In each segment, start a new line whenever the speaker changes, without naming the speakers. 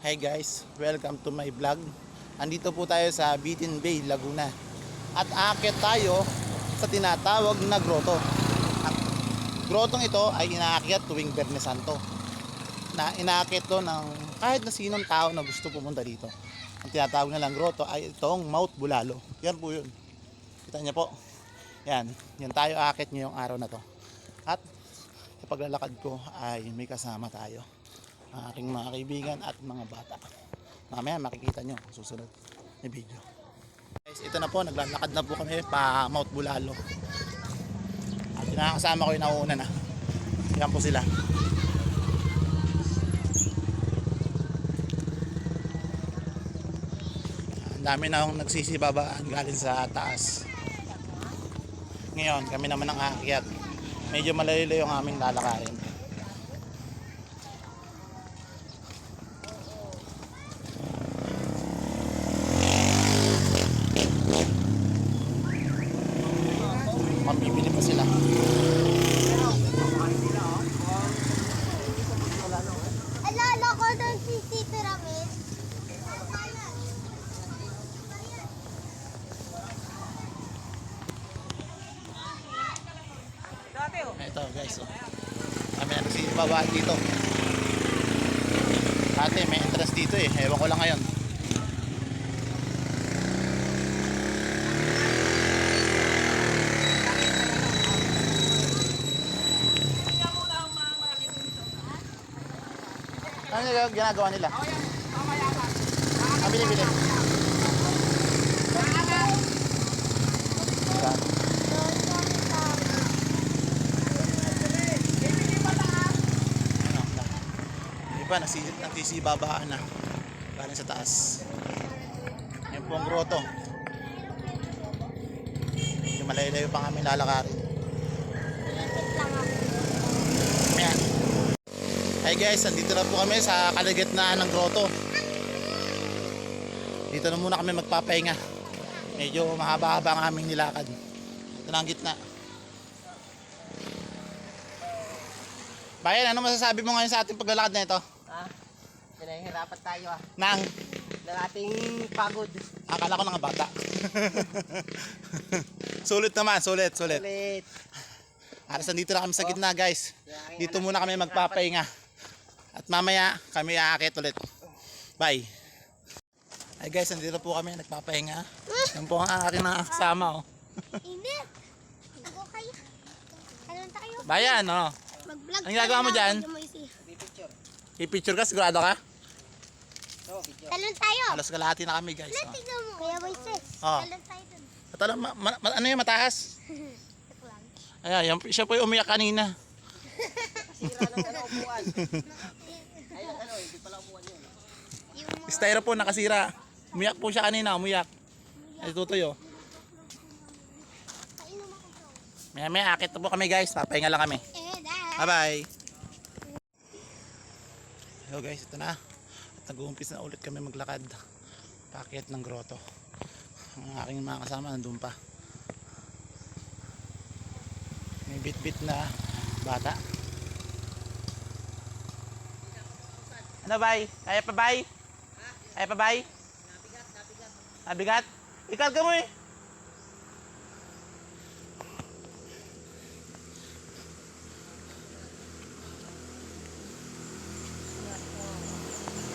Hi guys, welcome to my vlog. Andito po tayo sa Bitin Bay, Laguna. At aakyat tayo sa tinatawag na grotto. Ang grotong ito ay inaakyat tuwing Biyernes Santo. Na inaakyat to ng kahit na sinong tao na gusto pumunta dito. Ang tinatawag na lang grotto ay itong Mount Bulalo. Yan po yun. Kita niyo po. Yan tayo aakyat ngayong araw na to. At sa paglalakad ko ay may kasama tayo. Ang aking mga kaibigan at mga bata. Mamaya makikita nyo ang susunod na video. Guys, ito na po, naglalakad na po kami pa Mount Bulalo. At nakakasama ko yung nauna na. Yan po sila. Ang dami na akong nagsisibabaan galing sa taas. Ngayon kami naman ang aakyat. Medyo malayo yung aming lalakarin. Mamimili pa sila.
Alala ko doon si Tito Ramin.
Ito guys, oh. Kami na nagsibabaan dito. Dati may entrance dito eh. Ewan ko lang ngayon. Ano yung ginagawa nila? Bili-bili. Iba, nagsisibabaan na. Galing sa taas. Yan po ang grotto. Yung malayo-layo pa kami lalakarin. Yan. Hi guys, andito na po kami sa kalagitnaan ng grotto. Dito na muna kami magpapahinga. Medyo mahaba-haba ang aming nilakad. Ito na ang gitna. Bayan, ano masasabi mo ngayon sa ating paglalakad na ito?
Pinahihirapan tayo
Nang
ng ating pagod.
akala ko ng bata. Sulit naman, sulit.
Ulit.
Aras nandito na kami sa gitna guys. Dito muna kami magpapahinga. At mamaya kami aakyat ulit. Bye. Ay guys, nandito po kami nagpapahinga. Yan po ang aking mga kasama. Oh.
Init. Ako kayo. Talon tayo.
Bayan, oh.
Mag-vlog.
Ang ginagawa mo dyan?
Picture.
I-picture ka, sigurado ka?
Talon tayo.
Alas kalahati na kami guys. Oh.
Tignan mo. Kuya Moises.
Oh.
Talon tayo dun.
At alam, ano yung mataas?
Ito lang.
Ayan, siya po yung umiyak kanina.
Sira ng upuan. Ayun, hindi pala upuan yun.
Yung mga
Styrofoam nakasira. Umiyak po siya kanina, umiyak. Ay tutuyo.
kainom ako bro.
Maya akit na po kami guys. Papahinga lang kami.
Dad.
Bye bye. Hello guys, ito na. At nag-uumpis na ulit kami maglakad. Paakyat ng grotto. Ang aking mga kasama nandun pa. May bit-bit na bata. Ano bay? Kaya pa bay? Kaya pa bay? Nabigat? Ikat ka mo eh.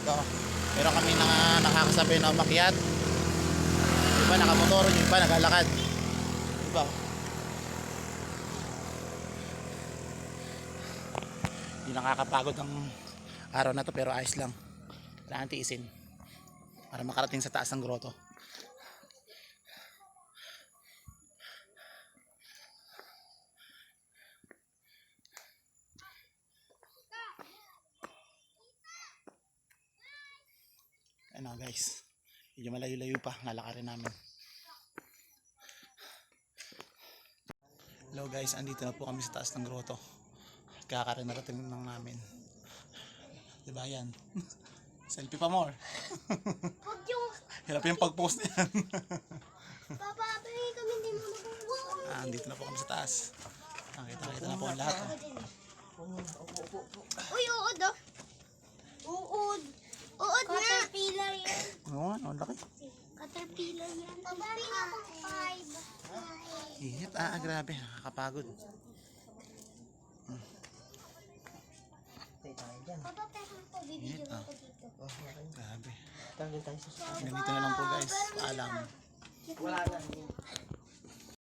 Ito, meron kami nakakasabay na umakyat. Yung iba nakamotor, yung iba naglalakad. Iba. Hindi nakakapagod ang araw na to pero ayos lang. Kailangan tiisin para makarating sa taas ng grotto. Ano guys, medyo malayo-layo pa lalakarin namin. Hello guys, andito na po kami sa taas ng grotto. Kakarin-narating lang namin. Diba yan? Selfie pa more.
Huwag yung
Hirap yung pag-post yan.
bababay kami hindi mo nakuha.
Andito na po kami sa taas. Nakita na po ang lahat.
Uy, uod oh. Uod. Uod nga.
Oo nga, ang laki.
Caterpillar yan. Caterpillar ko 5.
Init, grabe, nakakapagod.
Tayo tayo dyan.
Papa, pero ito, bibidyo
Init,
ko dito.
Grabe.
Tanggal tayo sa
Ganito na lang po guys, paalam.
Wala na.